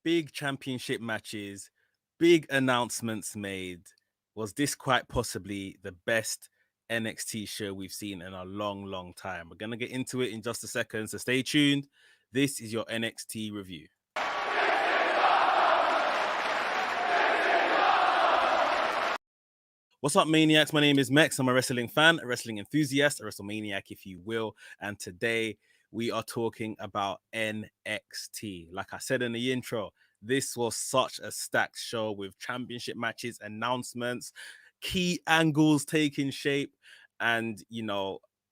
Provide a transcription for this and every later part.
big championship matches, big announcements made. Was this quite possibly the best NXT show we've seen in a long, long time? We're going to get into it in just a second, so stay tuned. This is your NXT review. What's up, Maniacs? My name is Mex. I'm a wrestling fan, a wrestling enthusiast, a WrestleManiac, if you will. And today we are talking about NXT. Like I said in the intro, this was such a stacked show with championship matches, announcements, key angles taking shape. And,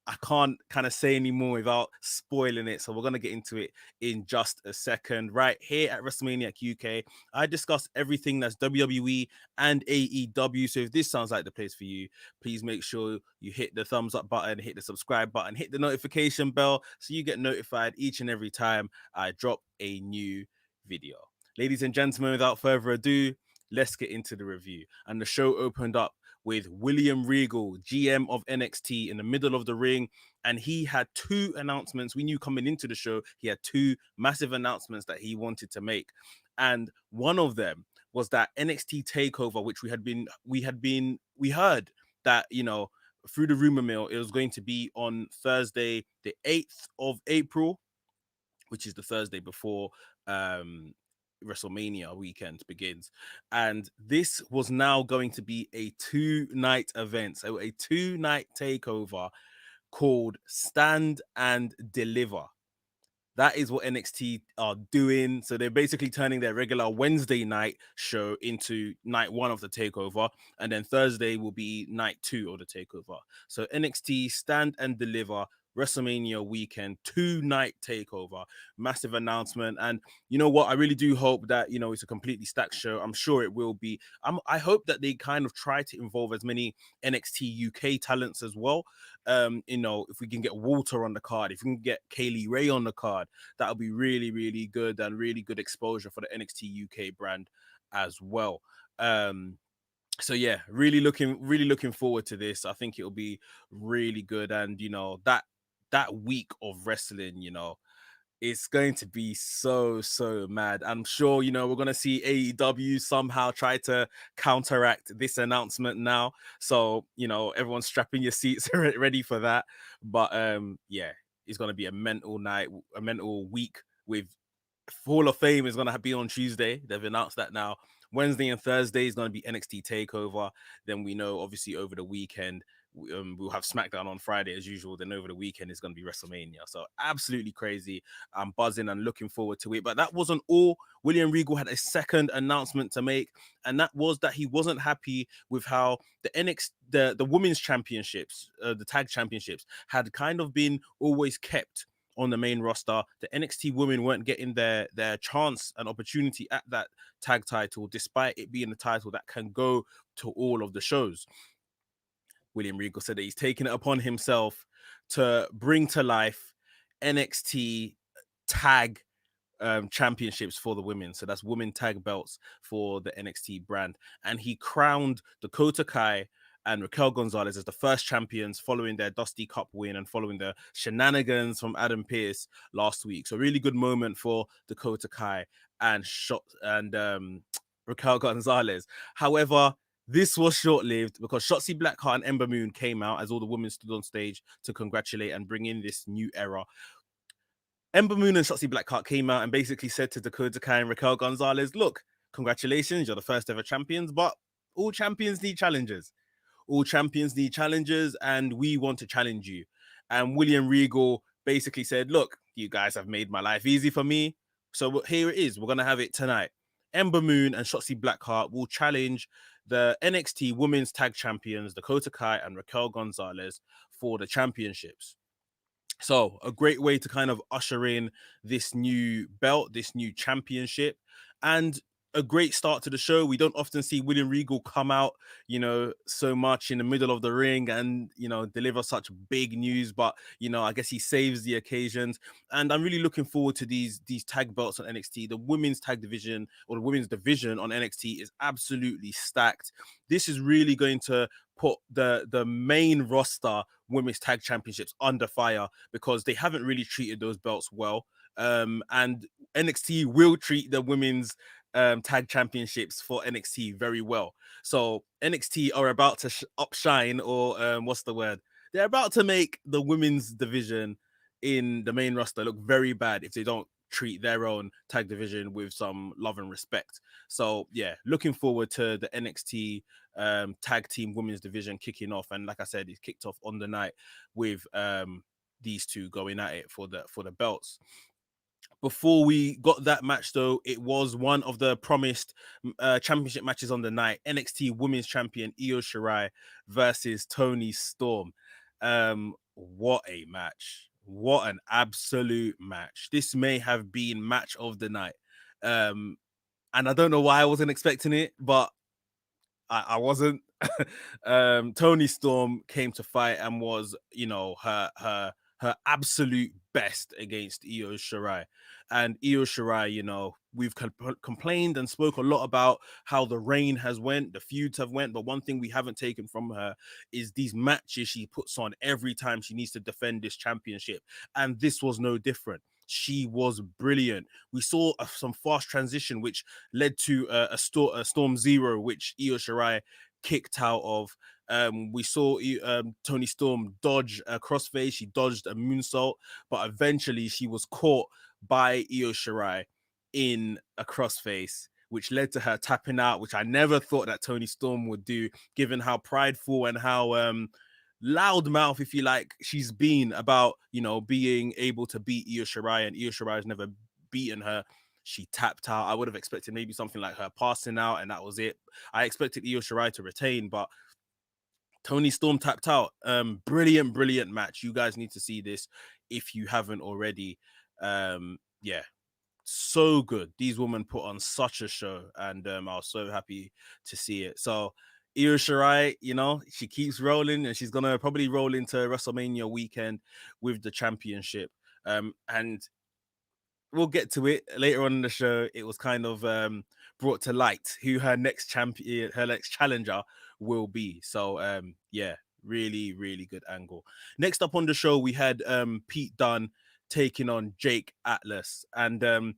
I can't kind of say anymore without spoiling it. So we're going to get into it in just a second. Right here at WrestleManiac UK, I discuss everything that's WWE and AEW. So if this sounds like the place for you, please make sure you hit the thumbs up button, hit the subscribe button, hit the notification bell so you get notified each and every time I drop a new video. Ladies and gentlemen, without further ado, let's get into the review. And the show opened up with William Regal, GM of NXT, in the middle of the ring. And he had two announcements. We knew coming into the show, he had two massive announcements that he wanted to make. And one of them was that NXT TakeOver, which we heard that, through the rumor mill, it was going to be on Thursday, the 8th of April, which is the Thursday before WrestleMania weekend begins. And this was now going to be a 2-night event. So a 2-night takeover called Stand and Deliver. That is what NXT are doing. So they're basically turning their regular Wednesday night show into night 1 of the takeover. And then Thursday will be night 2 of the takeover. So NXT Stand and Deliver WrestleMania weekend 2-night takeover, massive announcement. And you know what, I really do hope that it's a completely stacked show. I'm sure it will be. I hope that they kind of try to involve as many NXT UK talents as well. If we can get Walter on the card, if we can get Kaylee Ray on the card, that'll be really, really good and really good exposure for the NXT UK brand as well. So yeah, really looking forward to this. I think it'll be really good. And that week of wrestling, it's going to be so mad. I'm sure we're going to see AEW somehow try to counteract this announcement now. So everyone's strapping your seats ready for that. But yeah, it's going to be a mental night, a mental week. With Hall of Fame is going to be on Tuesday. They've announced that now. Wednesday and Thursday is going to be NXT TakeOver. Then we know, obviously, over the weekend, we'll have SmackDown on Friday as usual. Then over the weekend is going to be WrestleMania. So absolutely crazy. I'm buzzing and looking forward to it. But that wasn't all. William Regal had a second announcement to make, and that was that he wasn't happy with how the Women's Championships, the Tag Championships, had kind of been always kept on the main roster. The NXT women weren't getting their chance and opportunity at that tag title, despite it being a title that can go to all of the shows. William Regal said that he's taken it upon himself to bring to life NXT tag championships for the women. So that's women tag belts for the NXT brand. And he crowned Dakota Kai and Raquel Gonzalez as the first champions following their Dusty Cup win and following the shenanigans from Adam Pearce last week. So really good moment for Dakota Kai and Raquel Gonzalez. However, this was short-lived because Shotsy Blackheart and Ember came out as all the women stood on stage to congratulate and bring in this new era. Ember and Shotsy Blackheart came out and basically said to Dakota Kai and Raquel Gonzalez, look, congratulations, you're the first ever champions, but all champions need challengers. All champions need challengers, and we want to challenge you. And William Regal basically said, look, you guys have made my life easy for me. So here it is. We're going to have it tonight. Ember and Shotsy Blackheart will challenge the NXT Women's Tag Champions, Dakota Kai and Raquel Gonzalez, for the championships. So a great way to kind of usher in this new belt, this new championship, and a great start to the show. We don't often see William Regal come out, so much in the middle of the ring and, deliver such big news. But, I guess he saves the occasions. And I'm really looking forward to these tag belts on NXT. The women's tag division, or the women's division on NXT, is absolutely stacked. This is really going to put the main roster women's tag championships under fire because they haven't really treated those belts well. And NXT will treat the women's tag championships for NXT very well. So NXT are about to upshine, or what's the word? They're about to make the women's division in the main roster look very bad if they don't treat their own tag division with some love and respect. So yeah, looking forward to the NXT tag team women's division kicking off. And like I said, it kicked off on the night with these two going at it for the belts. Before we got that match, though, it was one of the promised championship matches on the night. NXT Women's Champion Io Shirai versus Toni Storm. What a match. What an absolute match. This may have been match of the night. And I don't know why I wasn't expecting it, but I wasn't. Toni Storm came to fight and was, her absolute best against Io Shirai. And Io Shirai, we've complained and spoke a lot about how the reign has went, the feuds have went, but one thing we haven't taken from her is these matches she puts on every time she needs to defend this championship. And this was no different. She was brilliant. We saw some fast transition, which led to a Storm Zero, which Io Shirai kicked out of. We saw Toni Storm dodge a crossface. She dodged a moonsault, but eventually she was caught by Io Shirai in a crossface, which led to her tapping out, which I never thought that Toni Storm would do, given how prideful and how loudmouth, if you like, she's been about, being able to beat Io Shirai, and Io Shirai has never beaten her. She tapped out. I would have expected maybe something like her passing out, and that was it. I expected Io Shirai to retain, but Toni Storm tapped out. Brilliant match. You guys need to see this if you haven't already. Yeah, so good. These women put on such a show, and I was so happy to see it. So Io Shirai, she keeps rolling, and she's gonna probably roll into WrestleMania weekend with the championship. And we'll get to it later on in the show. It was kind of brought to light who her next champion, her next challenger will be. So yeah, really good angle. Next up on the show, we had Pete Dunne taking on Jake Atlas, and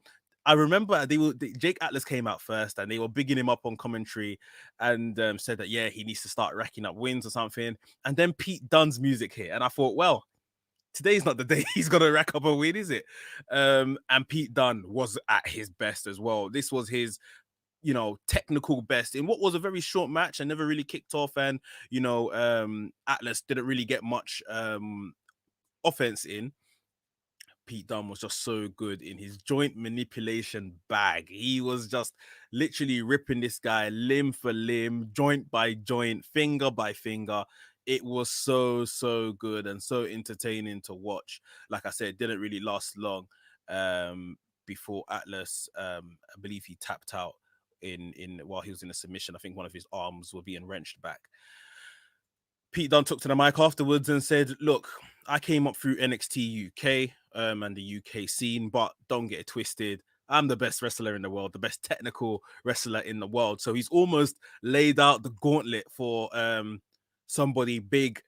I remember Jake Atlas came out first, and they were bigging him up on commentary, and said that he needs to start racking up wins or something. And then Pete Dunne's music hit, and I thought, well, today's not the day he's gonna rack up a win, is it? And Pete Dunne was at his best as well. This was his, technical best in what was a very short match and never really kicked off. And Atlas didn't really get much offense in. Pete Dunne was just so good in his joint manipulation bag. He was just literally ripping this guy limb for limb, joint by joint, finger by finger. It was so good and so entertaining to watch. Like I said, it didn't really last long before Atlas, I believe he tapped out in while he was in a submission. I think one of his arms were being wrenched back. Pete Dunne took to the mic afterwards and said, look, I came up through NXT UK and the UK scene, but don't get it twisted. I'm the best wrestler in the world, the best technical wrestler in the world. So he's almost laid out the gauntlet for somebody big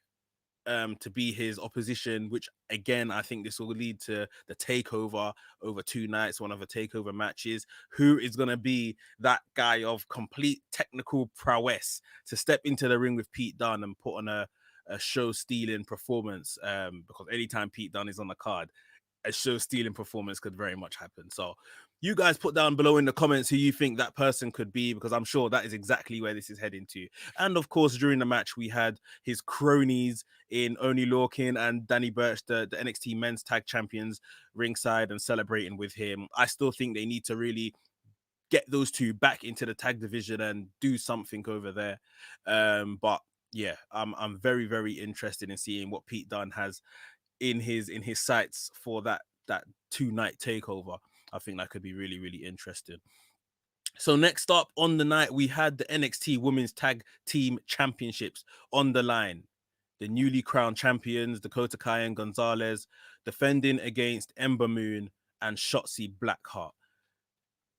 to be his opposition, which again, I think this will lead to the takeover over 2 nights, one of the takeover matches. Who is going to be that guy of complete technical prowess to step into the ring with Pete Dunne and put on a show-stealing performance? Because anytime Pete Dunne is on the card, a show-stealing performance could very much happen. So you guys put down below in the comments who you think that person could be, because I'm sure that is exactly where this is heading to. And of course, during the match, we had his cronies in Oney Lorcan and Danny Burch, the NXT Men's Tag Champions, ringside and celebrating with him. I still think they need to really get those two back into the tag division and do something over there. But yeah, I'm very interested in seeing what Pete Dunne has in his sights for that 2-night takeover. I think that could be really interesting. So next up on the night, we had the NXT Women's Tag Team Championships on the line. The newly crowned champions, Dakota Kai and Gonzalez, defending against Ember Moon and Shotsy Blackheart.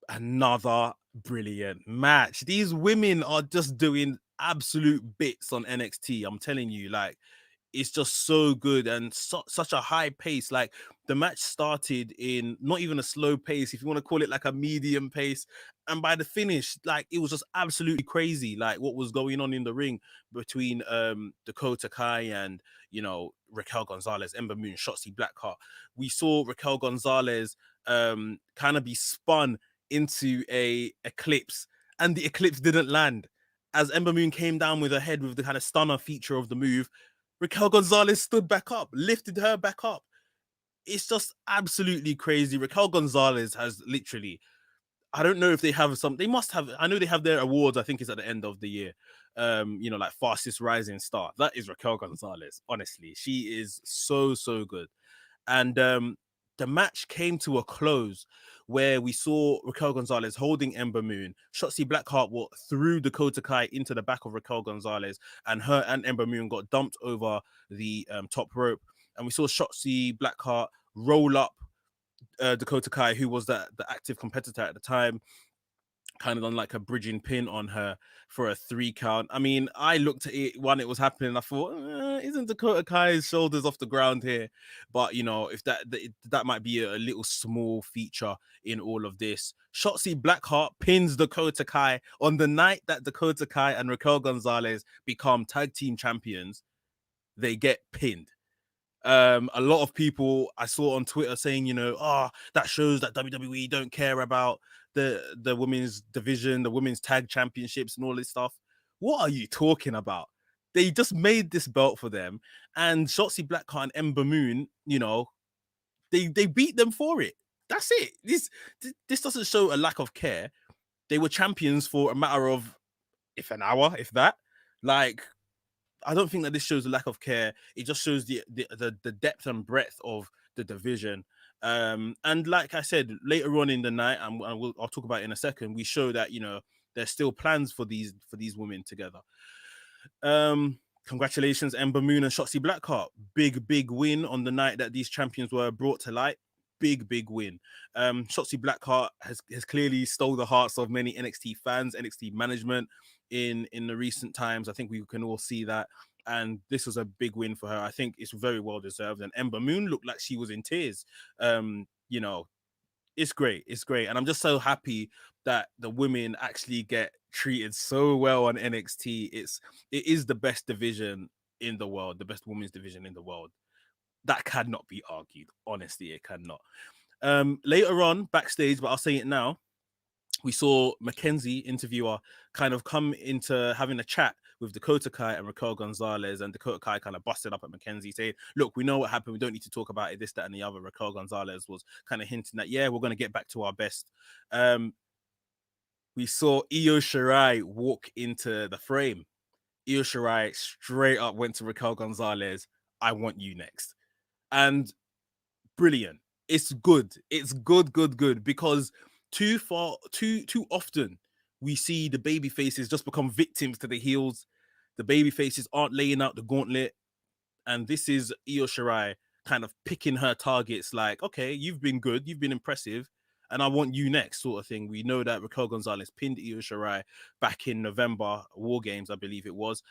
Another brilliant match. These women are just doing absolute bits on NXT. I'm telling you, like, it's just so good and such a high pace. Like the match started in not even a slow pace, if you want to call it like a medium pace. And by the finish, like it was just absolutely crazy, like what was going on in the ring between Dakota Kai and, you know, Raquel Gonzalez, Ember Moon, Shotsy Blackheart. We saw Raquel Gonzalez kind of be spun into a eclipse, and the eclipse didn't land. As Ember Moon came down with her head with the kind of stunner feature of the move, Raquel Gonzalez stood back up, lifted her back up. It's just absolutely crazy. Raquel Gonzalez has literally, I don't know if they have some, they must have, I know they have their awards, I think it's at the end of the year. You know, like fastest rising star. That is Raquel Gonzalez. Honestly, she is so, so good. And the match came to a close where we saw Raquel Gonzalez holding Ember Moon. Shotsy Blackheart threw Dakota Kai into the back of Raquel Gonzalez, and her and Ember Moon got dumped over the top rope. And we saw Shotsy Blackheart roll up Dakota Kai, who was the active competitor at the time, kind of done like a bridging pin on her for a 3 count. I mean, I looked at it when it was happening. I thought, isn't Dakota Kai's shoulders off the ground here? But you know, if that might be a little small feature in all of this. Shotsy Blackheart pins Dakota Kai on the night that Dakota Kai and Raquel Gonzalez become tag team champions. They get pinned. A lot of people I saw on Twitter saying, you know, that shows that WWE don't care about the women's division, the women's tag championships and all this stuff. What are you talking about? They just made this belt for them, and Shotzi Blackheart and Ember Moon, you know, they beat them for it. That's it. This doesn't show a lack of care. They were champions for a matter of if an hour, if that. Like, I don't think that this shows a lack of care. It just shows the depth and breadth of the division. And like I said, later on in the night, and I'll talk about it in a second, we show that, you know, there's still plans for these women together. Congratulations, Ember Moon and Shotzi Blackheart. Big win on the night that these champions were brought to light. Big win. Shotzi Blackheart has clearly stole the hearts of many NXT fans, NXT management in the recent times. I think we can all see that. And this was a big win for her. I think it's very well deserved. And Ember Moon looked like she was in tears. You know, it's great. It's great. And I'm just so happy that the women actually get treated so well on NXT. It is the best division in the world, the best women's division in the world. That cannot be argued. Honestly, it cannot. Later on, backstage, but I'll say it now, we saw Mackenzie, interviewer, kind of come into having a chat with Dakota Kai and Raquel Gonzalez, and Dakota Kai kind of busted up at Mackenzie saying, look, we know what happened. We don't need to talk about it, this, that, and the other. Raquel Gonzalez was kind of hinting that, yeah, we're going to get back to our best. We saw Io Shirai walk into the frame. Io Shirai straight up went to Raquel Gonzalez. I want you next. And brilliant. It's good. It's good because too often we see the baby faces just become victims to the heels. The baby faces aren't laying out the gauntlet, and this is Io Shirai kind of picking her targets. Like, okay, you've been good, you've been impressive, and I want you next, sort of thing. We know that Raquel Gonzalez pinned Io Shirai back in November, War Games, I believe it was.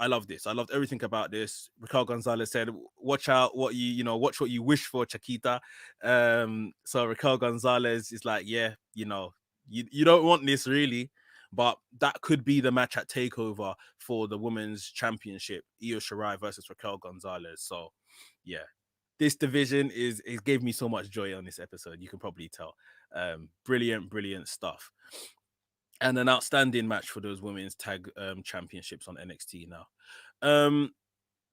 I love this. I loved everything about this. Raquel Gonzalez said, watch out what watch what you wish for, Chiquita. So Raquel Gonzalez is like, yeah, you don't want this really, but that could be the match at TakeOver for the Women's Championship, Io Shirai versus Raquel Gonzalez. So yeah, this division it gave me so much joy on this episode. You can probably tell. Brilliant stuff. And an outstanding match for those women's tag championships on NXT now.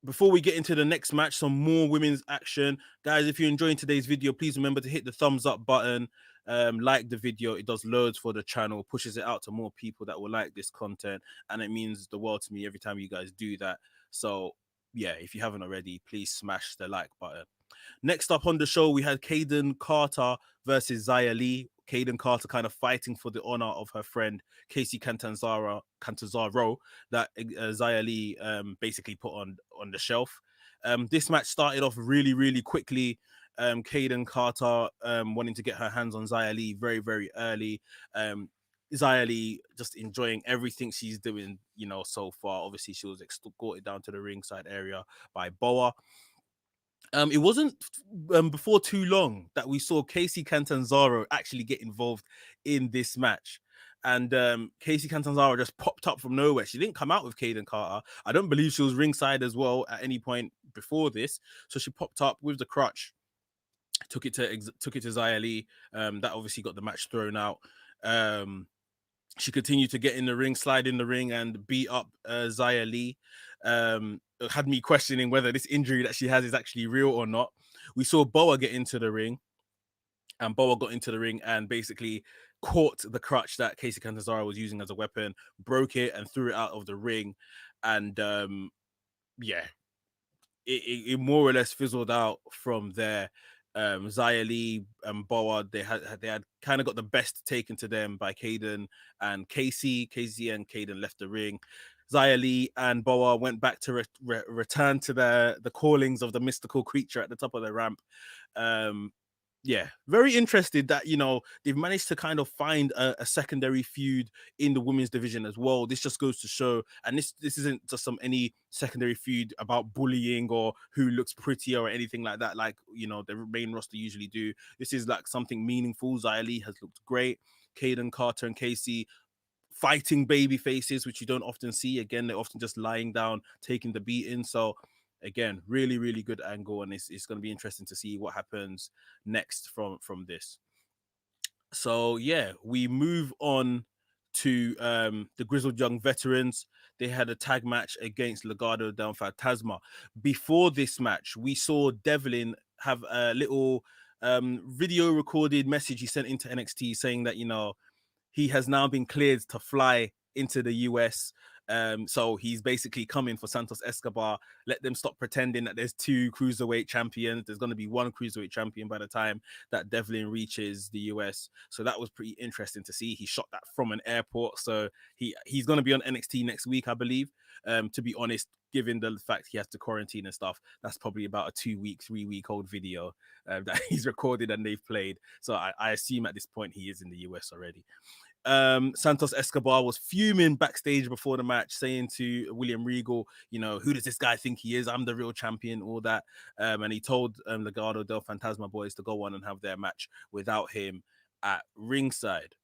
Before we get into the next match, some more women's action. Guys, if you're enjoying today's video, please remember to hit the thumbs up button. Like the video. It does loads for the channel, pushes it out to more people that will like this content, and it means the world to me every time you guys do that. So yeah, if you haven't already, please smash the like button. Next up on the show, we had Kayden Carter versus Xia Li. Kayden Carter kind of fighting for the honor of her friend Casey Catanzaro that Xia Li basically put on the shelf. This match started off really quickly. Kayden Carter wanting to get her hands on Xia Li very early. Xia Li just enjoying everything she's doing, you know, so far. Obviously, she was escorted down to the ringside area by Boa. It wasn't before too long that we saw Casey Catanzaro actually get involved in this match. And Casey Catanzaro just popped up from nowhere. She didn't come out with Kayden Carter. I don't believe she was ringside as well at any point before this. So she popped up with the crutch, took it to Xia Li. That obviously got the match thrown out. She continued to get in the ring, slide in the ring, and beat up Xia Li. It had me questioning whether this injury that she has is actually real or not. We saw Boa get into the ring, and Boa got into the ring and basically caught the crutch that Casey Catanzaro was using as a weapon, broke it, and threw it out of the ring. And yeah, it more or less fizzled out from there. Xia Li and Boa, they had kind of got the best taken to them by Kayden and Casey. Casey and Kayden left the ring. Xia Li and Boa went back to return to the callings of the mystical creature at the top of the ramp. Yeah, very interested that, you know, they've managed to kind of find a secondary feud in the women's division as well. This just goes to show, and this isn't just any secondary feud about bullying or who looks prettier or anything like that, like, you know, the main roster usually do. This is like something meaningful. Xia Li has looked great. Kayden Carter and Casey fighting baby faces, which you don't often see. Again, they're often just lying down, taking the beating. So again, really, really good angle, and it's going to be interesting to see what happens next from this. So yeah, we move on to the Grizzled Young Veterans. They had a tag match against Legado del Fantasma. Before this match, we saw Devlin have a little video recorded message he sent into NXT saying that, you know, he has now been cleared to fly into the US. So he's basically coming for Santos Escobar. Let them stop pretending that there's two cruiserweight champions. There's going to be one cruiserweight champion by the time that Devlin reaches the US. So that was pretty interesting to see. He shot that from an airport. So he's going to be on NXT next week, I believe. To be honest, given the fact he has to quarantine and stuff, that's probably about a 2-week, 3-week old video that he's recorded and they've played. So I assume at this point he is in the US already. Santos Escobar was fuming backstage before the match, saying to William Regal, you know, who does this guy think he is? I'm the real champion, all that. And he told Legado del Fantasma boys to go on and have their match without him at ringside.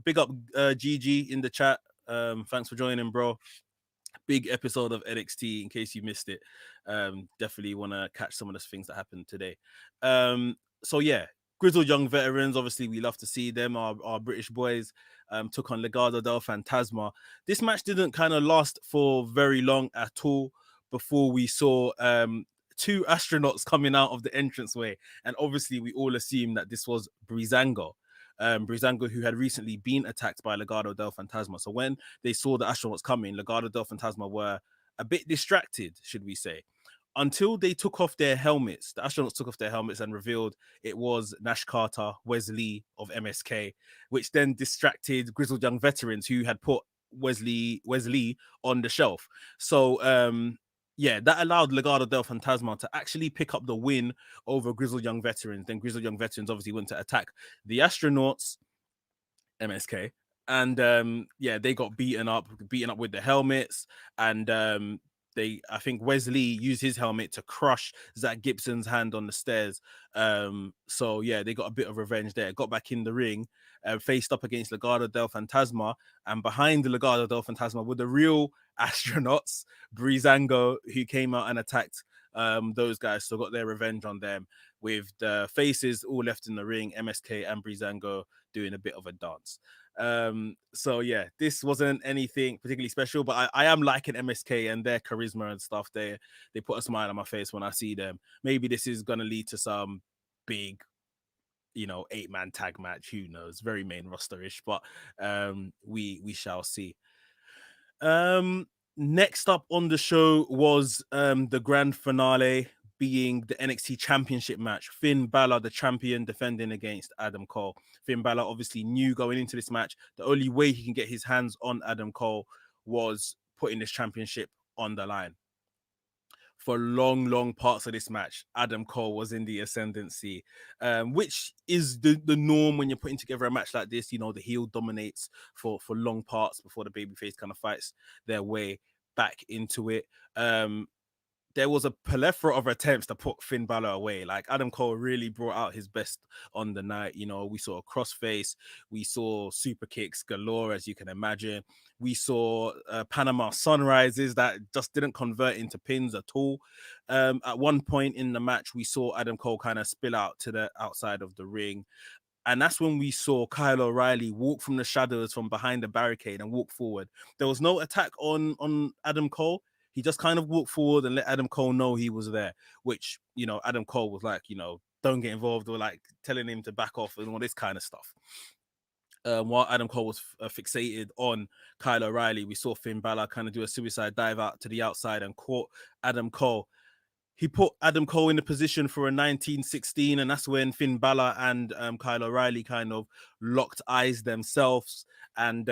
Big up GG in the chat. Thanks for joining, bro. Big episode of NXT in case you missed it. Definitely want to catch some of the things that happened today. So yeah, Grizzled Young Veterans, obviously we love to see them. Our British boys took on Legado del Fantasma. This match didn't kind of last for very long at all before we saw two astronauts coming out of the entranceway. And obviously we all assumed that this was Breezango. Breezango, who had recently been attacked by Legado del Fantasma. So when they saw the astronauts coming, Legado del Fantasma were a bit distracted, should we say, until they took off their helmets. The astronauts took off their helmets and revealed it was Nash Carter, Wesley of MSK, which then distracted Grizzled Young Veterans, who had put Wesley on the shelf. So yeah, that allowed Legado del Fantasma to actually pick up the win over Grizzled Young Veterans. Then Grizzled Young Veterans obviously went to attack the astronauts, MSK, and yeah, they got beaten up with the helmets, and I think Wesley used his helmet to crush Zach Gibson's hand on the stairs. So yeah, they got a bit of revenge there. Got back in the ring, faced up against Legado del Fantasma, and behind the Legado del Fantasma were the real astronauts, Breezango, who came out and attacked those guys. So got their revenge on them, with the faces all left in the ring, MSK and Breezango doing a bit of a dance. So yeah, this wasn't anything particularly special, but I am liking MSK and their charisma and stuff. They put a smile on my face when I see them. Maybe this is gonna lead to some big, you know, 8-man tag match. Who knows? Very main roster-ish, but we shall see. Next up on the show was the grand finale, being the NXT Championship match. Finn Balor, the champion, defending against Adam Cole. Finn Balor obviously knew going into this match the only way he can get his hands on Adam Cole was putting this championship on the line. for long parts of this match, Adam Cole was in the ascendancy, which is the norm when you're putting together a match like this. You know, the heel dominates for long parts before the babyface kind of fights their way back into it. There was a plethora of attempts to put Finn Balor away. Like, Adam Cole really brought out his best on the night. You know, we saw a crossface, we saw super kicks galore, as you can imagine. We saw Panama sunrises that just didn't convert into pins at all. At one point in the match, we saw Adam Cole kind of spill out to the outside of the ring. And that's when we saw Kyle O'Reilly walk from the shadows from behind the barricade and walk forward. There was no attack on Adam Cole. He just kind of walked forward and let Adam Cole know he was there, which, you know, Adam Cole was like, you know, don't get involved, or like telling him to back off and all this kind of stuff. While Adam Cole was fixated on Kyle O'Reilly, we saw Finn Balor kind of do a suicide dive out to the outside and caught Adam Cole. He put Adam Cole in a position for a 1916, and that's when Finn Balor and Kyle O'Reilly kind of locked eyes themselves. And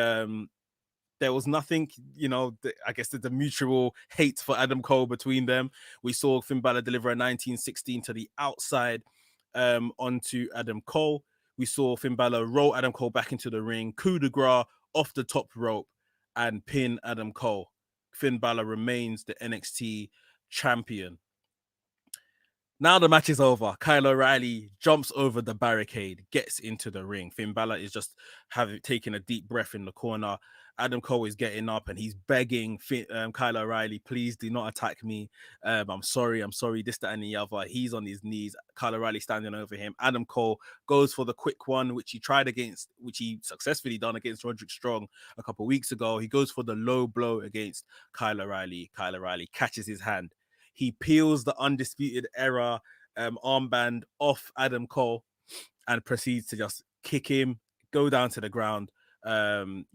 there was nothing, you know, I guess the mutual hate for Adam Cole between them. We saw Finn Balor deliver a 1916 to the outside onto Adam Cole. We saw Finn Balor roll Adam Cole back into the ring, coup de grace off the top rope, and pin Adam Cole. Finn Balor remains the NXT champion. Now the match is over. Kyle O'Reilly jumps over the barricade, gets into the ring. Finn Balor is just taking a deep breath in the corner. Adam Cole is getting up and he's begging Kyle O'Reilly, please do not attack me. I'm sorry, this, that, and the other. He's on his knees. Kyle O'Reilly standing over him. Adam Cole goes for the quick one, which he successfully done against Roderick Strong a couple of weeks ago. He goes for the low blow against Kyle O'Reilly. Kyle O'Reilly catches his hand. He peels the Undisputed Era armband off Adam Cole and proceeds to just kick him, go down to the ground, ground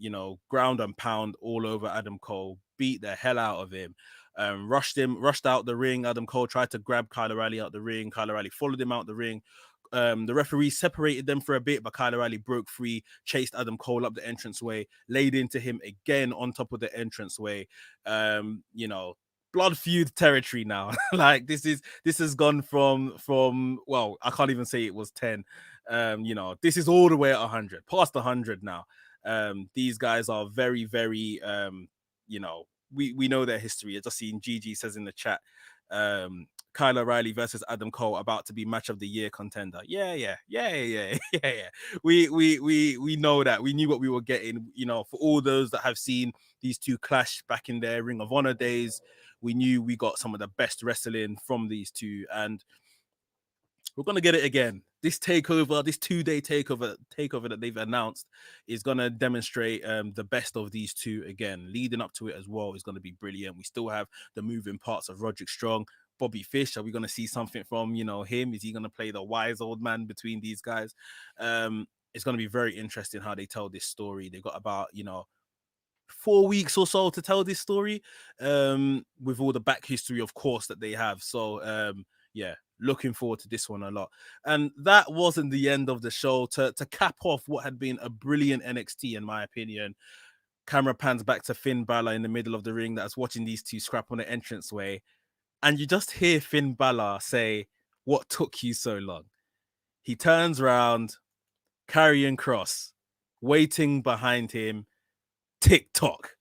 and pound all over Adam Cole, beat the hell out of him, rushed out the ring. Adam Cole tried to grab Kyle O'Reilly out the ring. Kyle O'Reilly followed him out the ring. The referee separated them for a bit, but Kyle O'Reilly broke free, chased Adam Cole up the entranceway, laid into him again on top of the entranceway. Blood feud territory now. Like, this has gone from well, I can't even say it was 10. This is all the way at 100, past 100 now. These guys are very, very we know their history. I just seen Gigi says in the chat, Kyle O'Reilly versus Adam Cole about to be match of the year contender. Yeah. We know that. We knew what we were getting. You know, for all those that have seen these two clash back in their Ring of Honor days, we knew we got some of the best wrestling from these two, and we're gonna get it again. This takeover, this 2-day takeover that they've announced, is gonna demonstrate the best of these two again. Leading up to it as well is gonna be brilliant. We still have the moving parts of Roderick Strong, Bobby Fish. Are we gonna see something from him? Is he gonna play the wise old man between these guys? It's gonna be very interesting how they tell this story. They've got about 4 weeks or so to tell this story, with all the back history, of course, that they have. So yeah, looking forward to this one a lot. And that wasn't the end of the show. To cap off what had been a brilliant NXT, in my opinion, camera pans back to Finn Balor in the middle of the ring that's watching these two scrap on the entranceway, and you just hear Finn Balor say, "What took you so long?" He turns around, Karrion Kross waiting behind him. TikTok.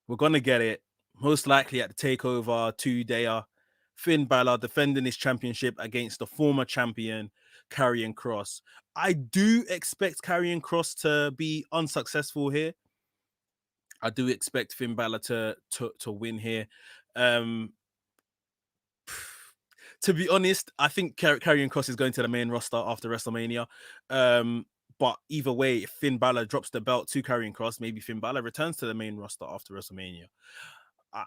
We're gonna get it most likely at the TakeOver 2-dayer. Finn Balor defending his championship against the former champion Karrion Kross. I do expect Karrion Kross to be unsuccessful here. I do expect Finn Balor to win here. To be honest, I think Karrion Kross is going to the main roster after WrestleMania. But either way, if Finn Balor drops the belt to Karrion Kross, maybe Finn Balor returns to the main roster after WrestleMania.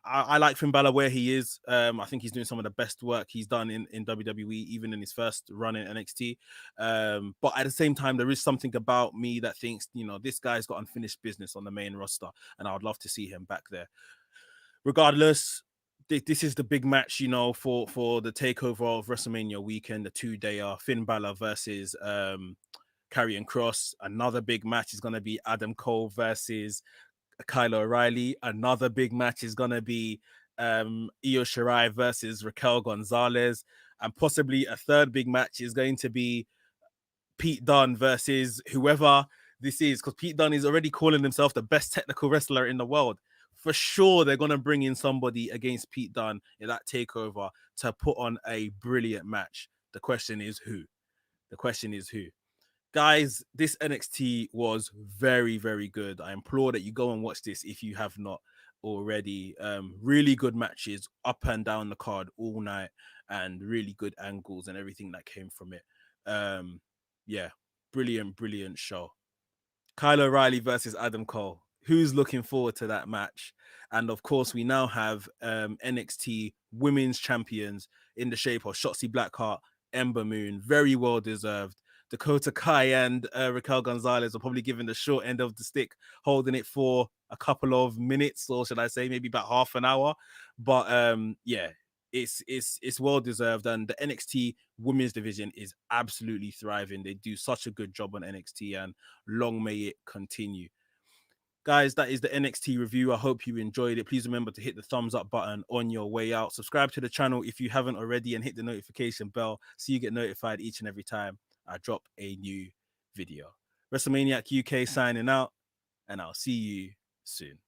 I like Finn Balor where he is. I think he's doing some of the best work he's done in WWE, even in his first run in NXT. But at the same time, there is something about me that thinks, this guy's got unfinished business on the main roster, and I would love to see him back there. Regardless, this is the big match, for the takeover of WrestleMania weekend, the 2-dayer, Finn Balor versus Karrion Kross. Another big match is going to be Adam Cole versus Kyle O'Reilly. Another big match is going to be Io Shirai versus Raquel Gonzalez, and possibly a third big match is going to be Pete Dunne versus whoever this is, because Pete Dunne is already calling himself the best technical wrestler in the world. For sure, they're going to bring in somebody against Pete Dunne in that takeover to put on a brilliant match. The question is who? The question is who? Guys, this NXT was very, very good. I implore that you go and watch this if you have not already. Really good matches up and down the card all night, and really good angles and everything that came from it. Yeah, brilliant show. Kyle O'Reilly versus Adam Cole. Who's looking forward to that match? And of course, we now have NXT Women's Champions in the shape of Shotsy Blackheart, Ember Moon. Very well deserved. Dakota Kai and Raquel Gonzalez are probably giving the short end of the stick, holding it for a couple of minutes, or should I say maybe about half an hour. But yeah, it's well deserved, and the NXT women's division is absolutely thriving. They do such a good job on NXT, and long may it continue. Guys, that is the NXT review. I hope you enjoyed it. Please remember to hit the thumbs up button on your way out. Subscribe to the channel if you haven't already, and hit the notification bell so you get notified each and every time I drop a new video. WrestleManiac UK signing out, and I'll see you soon.